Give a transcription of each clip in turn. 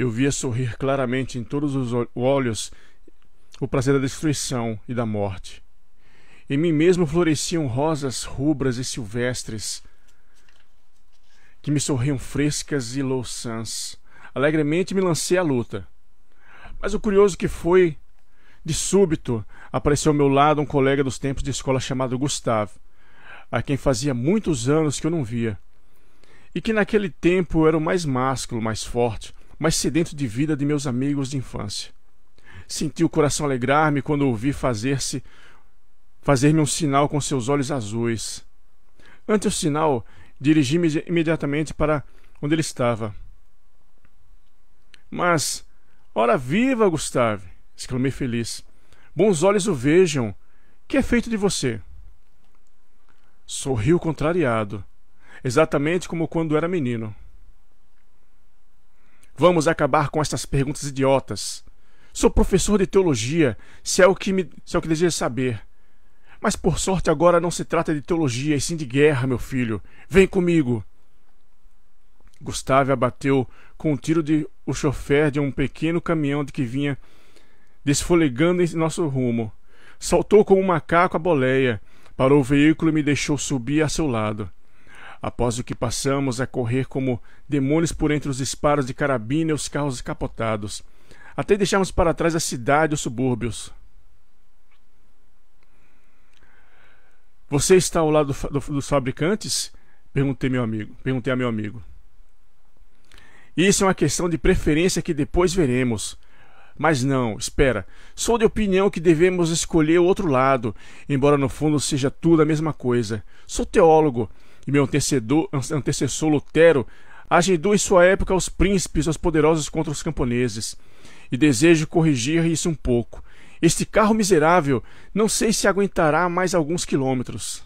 Eu via sorrir claramente em todos os olhos o prazer da destruição e da morte. Em mim mesmo floresciam rosas rubras e silvestres, que me sorriam frescas e louçãs. Alegremente me lancei à luta. Mas o curioso que foi, de súbito, apareceu ao meu lado um colega dos tempos de escola chamado Gustave, a quem fazia muitos anos que eu não via, e que naquele tempo era o mais másculo, mais forte, mais sedento de vida de meus amigos de infância. Senti o coração alegrar-me quando ouvi fazer-me um sinal com seus olhos azuis. Ante o sinal, dirigi-me imediatamente para onde ele estava. Mas, ora viva, Gustave! Exclamei feliz. Bons olhos o vejam. Que é feito de você? Sorriu contrariado, exatamente como quando era menino. Vamos acabar com estas perguntas idiotas. Sou professor de teologia, se é o que deseja saber. Mas por sorte agora não se trata de teologia, e sim de guerra, meu filho. Vem comigo. Gustave abateu com um tiro o chofer de um pequeno caminhão de que vinha desfolegando em nosso rumo. Saltou como um macaco a boleia, parou o veículo e me deixou subir a seu lado. Após o que passamos a correr como demônios por entre os disparos de carabina e os carros capotados, até deixarmos para trás a cidade e os subúrbios. Você está ao lado dos fabricantes? Perguntei a meu amigo. Isso é uma questão de preferência que depois veremos. Mas não, espera. Sou de opinião que devemos escolher o outro lado, embora no fundo seja tudo a mesma coisa. Sou teólogo, e meu antecessor Lutero agendou em sua época os príncipes e os poderosos contra os camponeses, e desejo corrigir isso um pouco. Este carro miserável não sei se aguentará mais alguns quilômetros.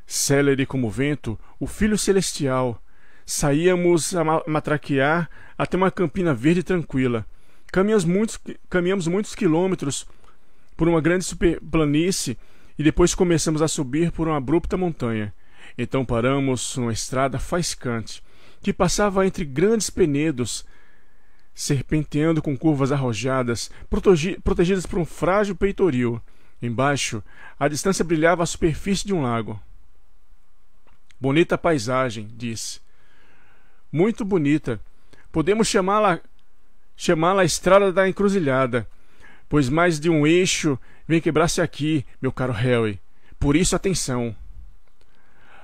Célere como o vento, o Filho Celestial, saíamos a matraquear até uma campina verde tranquila. Caminhamos muitos quilômetros por uma grande superplanície e depois começamos a subir por uma abrupta montanha. Então paramos numa estrada faiscante, que passava entre grandes penedos, serpenteando com curvas arrojadas, protegidas por um frágil peitoril. Embaixo, à distância brilhava a superfície de um lago. Bonita paisagem, disse. Muito bonita. Podemos chamá-la a Estrada da Encruzilhada, pois mais de um eixo vem quebrar-se aqui, meu caro Harry. Por isso, atenção.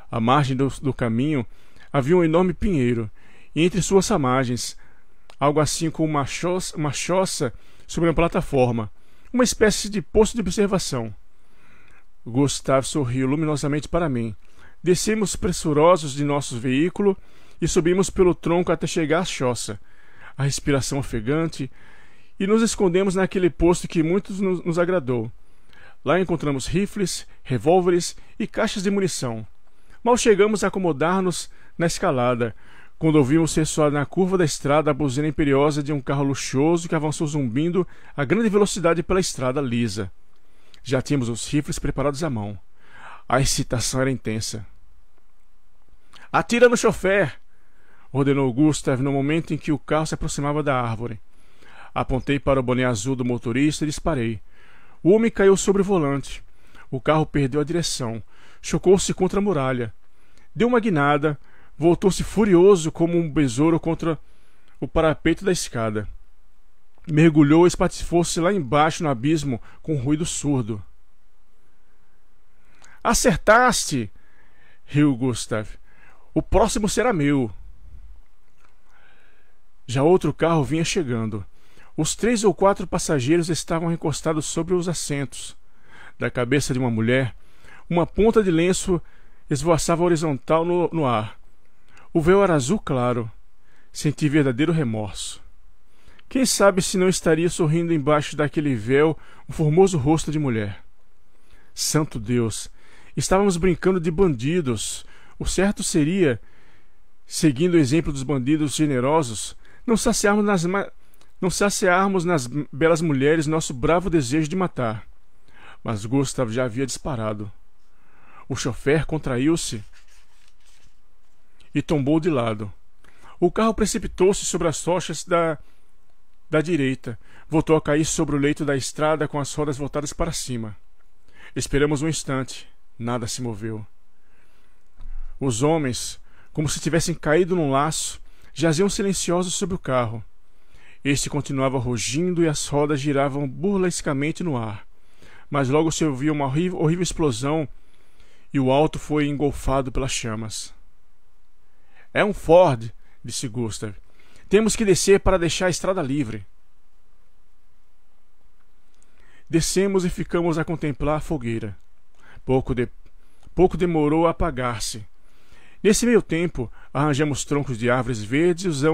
À margem do caminho havia um enorme pinheiro, e entre suas ramagens, algo assim como uma choça sobre uma plataforma, uma espécie de posto de observação. Gustave sorriu luminosamente para mim. Descemos pressurosos de nosso veículo e subimos pelo tronco até chegar à choça, a respiração ofegante, e nos escondemos naquele posto que muito nos agradou. Lá encontramos rifles, revólveres e caixas de munição. Mal chegamos a acomodar-nos na escalada, quando ouvimos ressoar na curva da estrada a buzina imperiosa de um carro luxuoso que avançou zumbindo a grande velocidade pela estrada lisa. Já tínhamos os rifles preparados à mão. A excitação era intensa. Atira no chofer! Ordenou Gustave no momento em que o carro se aproximava da árvore. Apontei para o boné azul do motorista e disparei. O homem caiu sobre o volante. O carro perdeu a direção. Chocou-se contra a muralha. Deu uma guinada. Voltou-se furioso como um besouro contra o parapeito da escada. Mergulhou e espatifou-se lá embaixo no abismo com um ruído surdo. Acertaste! Riu Gustave. O próximo será meu. Já outro carro vinha chegando. Os 3 ou 4 passageiros estavam encostados sobre os assentos. Da cabeça de uma mulher, uma ponta de lenço esvoaçava horizontal no ar. O véu era azul claro. Senti verdadeiro remorso. Quem sabe se não estaria sorrindo embaixo daquele véu um formoso rosto de mulher. Santo Deus! Estávamos brincando de bandidos. O certo seria, seguindo o exemplo dos bandidos generosos, não saciarmos nas belas mulheres nosso bravo desejo de matar. Mas Gustave já havia disparado. O chofer contraiu-se e tombou de lado. O carro precipitou-se sobre as rochas da direita. Voltou a cair sobre o leito da estrada com as rodas voltadas para cima. Esperamos um instante. Nada se moveu. Os homens, como se tivessem caído num laço, jaziam silenciosos sobre o carro. Este continuava rugindo e as rodas giravam burlescamente no ar. Mas logo se ouviu uma horrível explosão e o alto foi engolfado pelas chamas. É um Ford, disse Gustav. Temos que descer para deixar a estrada livre. Descemos e ficamos a contemplar a fogueira. Pouco demorou a apagar-se. Nesse meio tempo, arranjamos troncos de árvores verdes e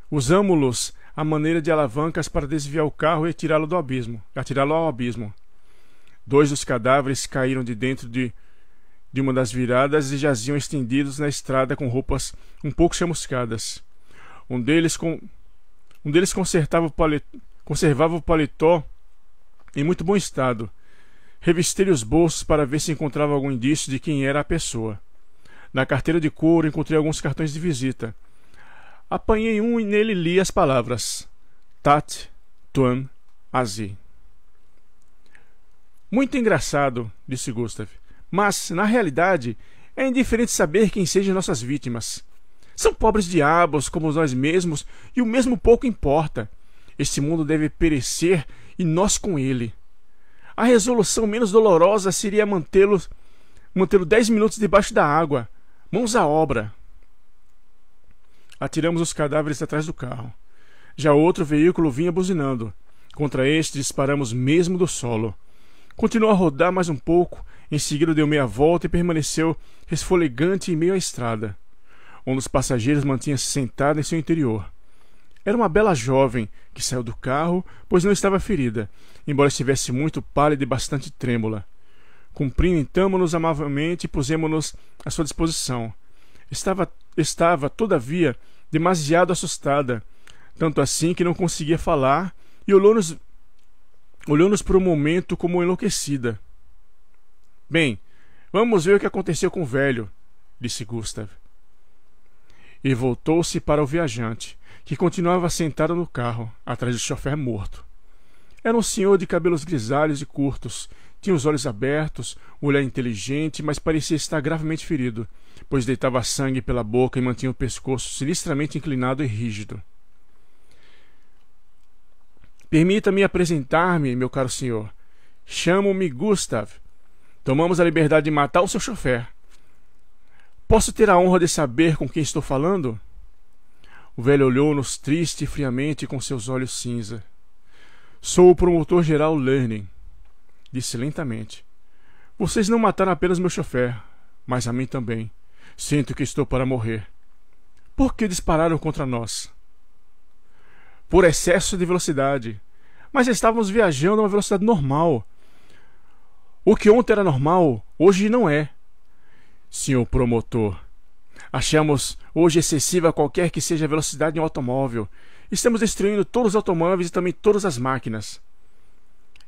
usamo-los à maneira de alavancas para desviar o carro e atirá-lo ao abismo. 2 dos cadáveres caíram de dentro de uma das viradas e jaziam estendidos na estrada com roupas um pouco chamuscadas. Um deles conservava o paletó em muito bom estado. Revistei os bolsos para ver se encontrava algum indício de quem era a pessoa. Na carteira de couro encontrei alguns cartões de visita. Apanhei um e nele li as palavras Tat Tuan Azi. Muito engraçado, disse Gustav. Mas, na realidade, é indiferente saber quem sejam nossas vítimas. São pobres diabos como nós mesmos e o mesmo pouco importa. Este mundo deve perecer e nós com ele. A resolução menos dolorosa seria mantê-lo 10 minutos debaixo da água. Mãos à obra. Atiramos os cadáveres atrás do carro. Já outro veículo vinha buzinando. Contra este disparamos mesmo do solo. Continuou a rodar mais um pouco, em seguida deu meia volta e permaneceu resfolegante em meio à estrada. Um dos passageiros mantinha-se sentado em seu interior. Era uma bela jovem que saiu do carro, pois não estava ferida, embora estivesse muito pálida e bastante trêmula. Cumprimentamo-nos amavelmente e pusemo-nos à sua disposição. Estava, todavia, demasiado assustada, tanto assim que não conseguia falar, e olhou-nos por um momento como enlouquecida. Bem, vamos ver o que aconteceu com o velho, disse Gustav. E voltou-se para o viajante, que continuava sentado no carro, atrás do chofer morto. Era um senhor de cabelos grisalhos e curtos, tinha os olhos abertos, o olhar inteligente, mas parecia estar gravemente ferido, pois deitava sangue pela boca e mantinha o pescoço sinistramente inclinado e rígido. Permita-me apresentar-me, meu caro senhor. Chamo-me Gustav. Tomamos a liberdade de matar o seu chofer. Posso ter a honra de saber com quem estou falando? O velho olhou-nos triste e friamente com seus olhos cinza. Sou o promotor-geral Learning, disse lentamente. Vocês não mataram apenas meu chofer, mas a mim também. Sinto que estou para morrer. Por que dispararam contra nós? Por excesso de velocidade. Mas estávamos viajando a uma velocidade normal. O que ontem era normal, hoje não é. Senhor promotor, achamos hoje excessiva qualquer que seja a velocidade de um automóvel. Estamos destruindo todos os automóveis e também todas as máquinas.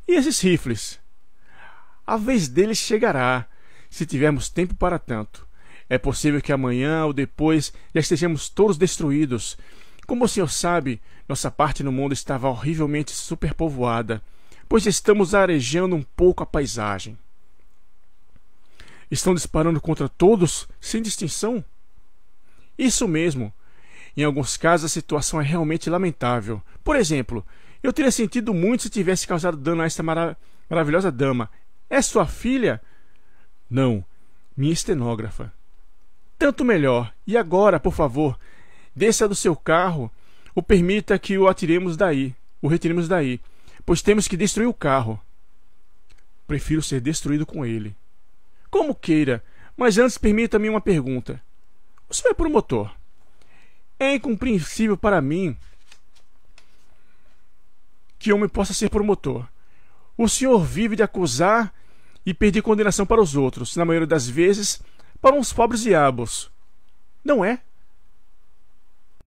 E esses rifles? A vez deles chegará, se tivermos tempo para tanto. É possível que amanhã ou depois já estejamos todos destruídos. Como o senhor sabe, nossa parte no mundo estava horrivelmente superpovoada, pois estamos arejando um pouco a paisagem. Estão disparando contra todos, sem distinção? Isso mesmo. Em alguns casos a situação é realmente lamentável. Por exemplo, eu teria sentido muito se tivesse causado dano a esta maravilhosa dama. É sua filha? Não, minha estenógrafa. Tanto melhor. E agora, por favor, desça do seu carro ou permita que o retiremos daí, pois temos que destruir o carro. Prefiro ser destruído com ele. Como queira, mas antes permita-me uma pergunta. O senhor é promotor. É incompreensível para mim que homem possa ser promotor. O senhor vive de acusar e pedir condenação para os outros, na maioria das vezes para uns pobres diabos. Não é?